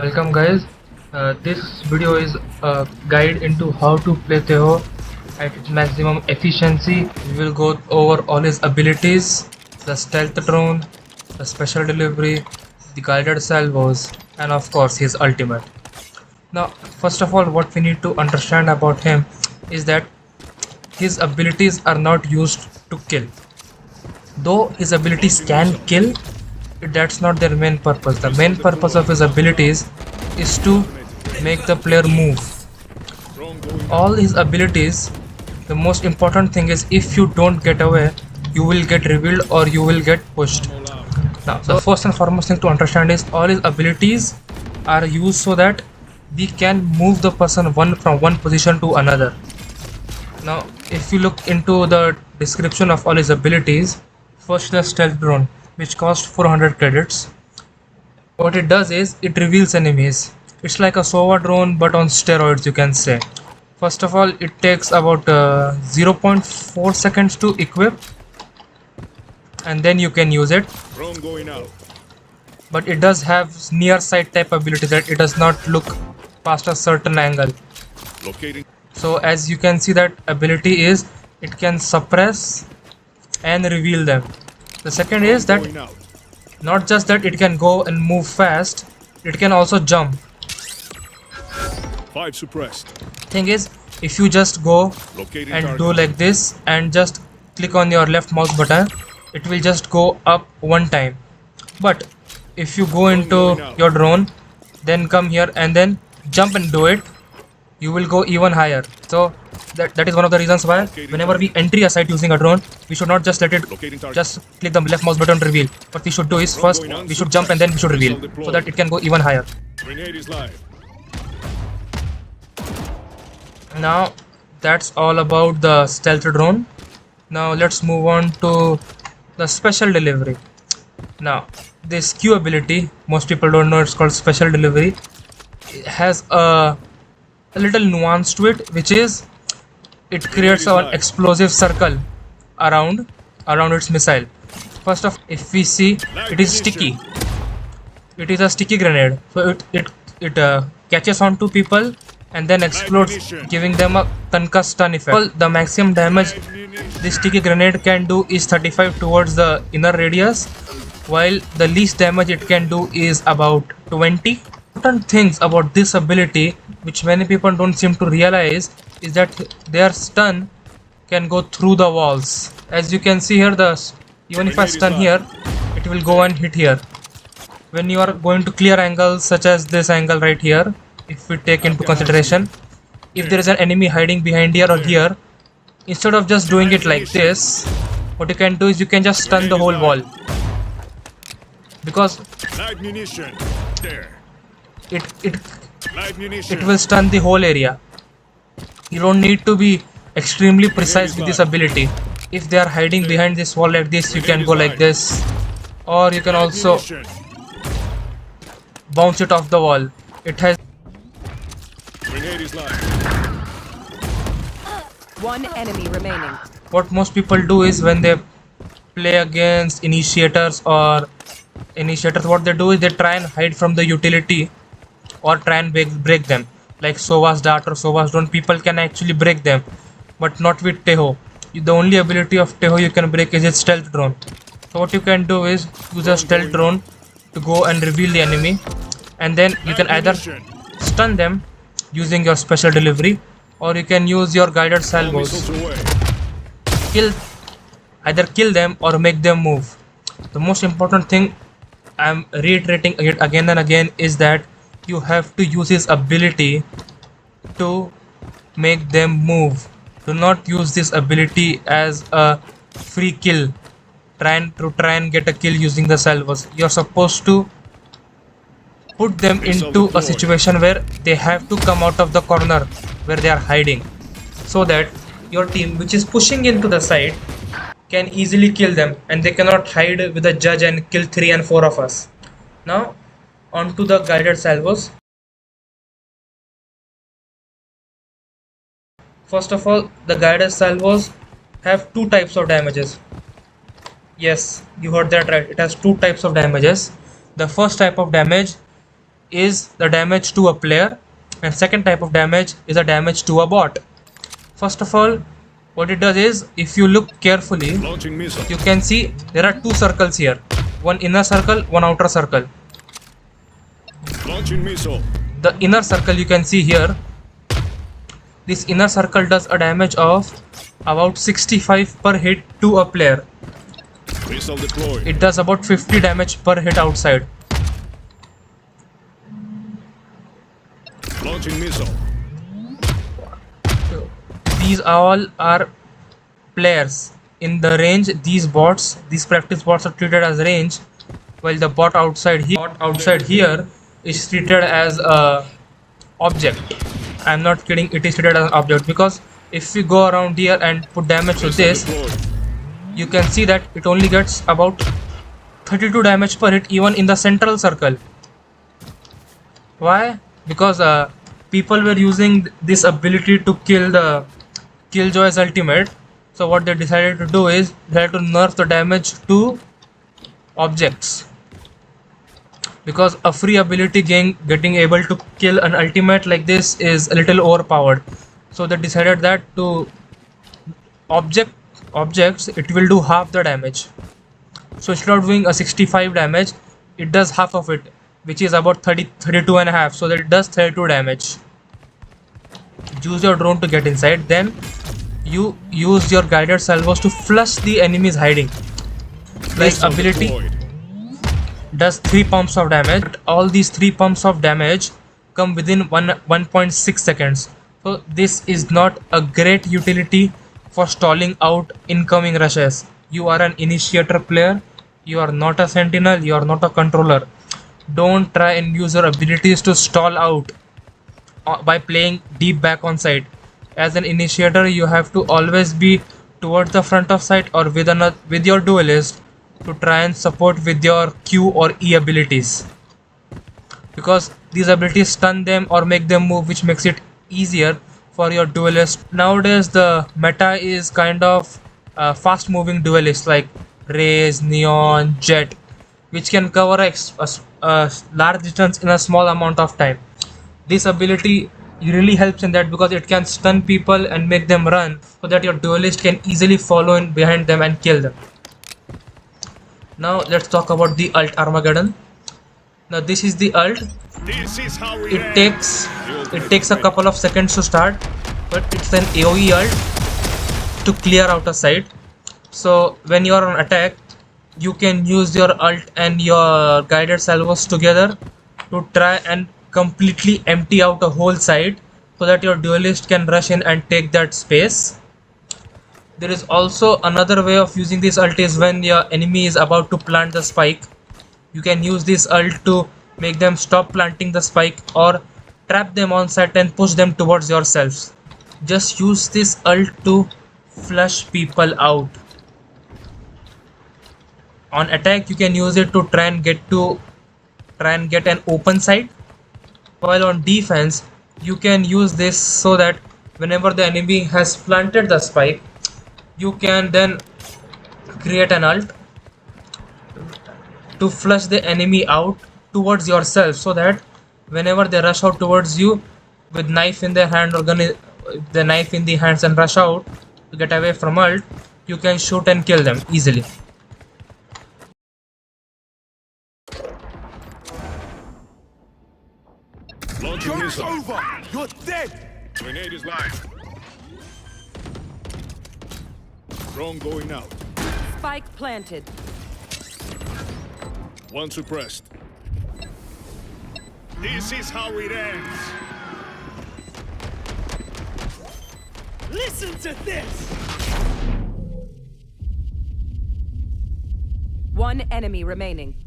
Welcome guys. This video is a guide into how to play TEJO at its maximum efficiency. We will go over all his abilities, the stealth drone, the special delivery, the guided salvos, and of course his ultimate. Now first of all, what we need to understand about him is that his abilities are not used to kill. Though his abilities can kill, that's not their main purpose. The main purpose of his abilities is to make the player move. All his abilities, the most important thing is if you don't get away, you will get revealed or you will get pushed. Now, the first and foremost thing to understand is all his abilities are used so that we can move the person from one position to another. Now, if you look into the description of all his abilities, first the stealth drone, which costs 400 credits. What it does is it reveals enemies. It's like a SOVA drone but on steroids, you can say. First of all, it takes about 0.4 seconds to equip, and then you can use it. But it does have near sight type ability that it does not look past a certain angle. So as you can see, that ability is it can suppress and reveal them. The second is that not just that it can go and move fast, it can also jump. 5 suppressed. Thing is, if you just go and do like this and just click on your left mouse button, it will just go up one time. But if you go into your drone, then come here and then jump and do it, you will go even higher. So that is one of the reasons why whenever we enter a site using a drone, we should not just let it just click the left mouse button to reveal. What we should do is first we should jump and then we should reveal, so that it can go even higher. Grenade is live. Now that's all about the stealth drone. Now let's move on to the special delivery. Now this Q ability, most people don't know it's called special delivery. It has a little nuance to it, which is it creates an explosive circle around its missile. First off, if we see, it is sticky. It is a sticky grenade, so it catches onto people and then explodes, giving them a concuss stun effect. Well, the maximum damage this sticky grenade can do is 35 towards the inner radius, while the least damage it can do is about 20. Important things about this ability, which many people don't seem to realize, is that their stun can go through the walls. As you can see here, even if I stun here, it will go and hit here. When you are going to clear angles such as this angle right here, if we take into consideration, if there is an enemy hiding behind here or here, instead of just doing it like this, what you can do is you can just stun the whole wall, because it will stun the whole area. You don't need to be extremely precise with this ability. If they are hiding behind this wall like this, you can go like this, or you can also bounce it off the wall. It has one enemy remaining. What most people do is when they play against initiators, what they do is they try and hide from the utility or try and break them. Like SOVA's dart or SOVA's drone, people can actually break them, but not with TEJO. The only ability of TEJO you can break is its stealth drone. So what you can do is use a stealth drone to go and reveal the enemy, and then you can either stun them using your special delivery, or you can use your guided salvos. Either kill them or make them move. The most important thing I'm reiterating again and again is that you have to use his ability to make them move. Do not use this ability as a free kill, trying to get a kill using the salvos. You're supposed to put them into a situation where they have to come out of the corner where they are hiding, so that your team, which is pushing into the side, can easily kill them and they cannot hide with a judge and kill 3 and 4 of us. Now onto the guided salvos. First of all, the guided salvos have 2 types of damages. Yes, you heard that right. It has 2 types of damages. The first type of damage is the damage to a player, and second type of damage is a damage to a bot. First of all, what it does is, if you look carefully, you can see there are two circles here. One inner circle, one outer circle. Launching missile. The inner circle you can see here. This inner circle does a damage of about 65 per hit to a player. Missile deployed. It does about 50 damage per hit outside. Launching missile. These all are players. In the range, these practice bots are treated as range, while the bot outside here is treated as a object. I'm not kidding, it is treated as an object, because if we go around here and put damage to this, you can see that it only gets about 32 damage per hit even in the central circle. Why? Because people were using this ability to kill the Killjoy's ultimate. So what they decided to do is they had to nerf the damage to objects, because a free ability getting able to kill an ultimate like this is a little overpowered. So they decided that to objects it will do half the damage. So instead of doing a 65 damage, it does half of it, which is about 32 and a half, so that it does 32 damage. Use your drone to get inside, then you use your guided salvos to flush the enemies hiding. This ability does 3 pumps of damage, but all these 3 pumps of damage come within 1.6 seconds. So this is not a great utility for stalling out incoming rushes. You are an initiator player, you are not a sentinel, you are not a controller. Don't try and use your abilities to stall out by playing deep back on site. As an initiator, you have to always be towards the front of site or with your duelist to try and support with your Q or E abilities, because these abilities stun them or make them move, which makes it easier for your duelist. Nowadays the meta is kind of fast moving duelists like Raze, Neon, Jet, which can cover a large distance in a small amount of time. This ability really helps in that, because it can stun people and make them run, so that your duelist can easily follow in behind them and kill them. Now let's talk about the ult Armageddon. Now this is the ult. This is how It takes a couple of seconds to start, but it's an AoE ult to clear out a site. So when you are on attack, you can use your ult and your guided salvos together to try and completely empty out a whole site, so that your duelist can rush in and take that space. There is also another way of using this ult, is when your enemy is about to plant the spike. You can use this ult to make them stop planting the spike or trap them on site and push them towards yourselves. Just use this ult to flush people out. On attack, you can use it to try and get an open site, while on defense you can use this so that whenever the enemy has planted the spike, you can then create an ult to flush the enemy out towards yourself, so that whenever they rush out towards you with knife in their hand or gun the knife in the hands and rush out to get away from ult, you can shoot and kill them easily. Joke's over! You're dead! Grenade is live. Drone going out. Spike planted. One suppressed. This is how it ends. Listen to this! One enemy remaining.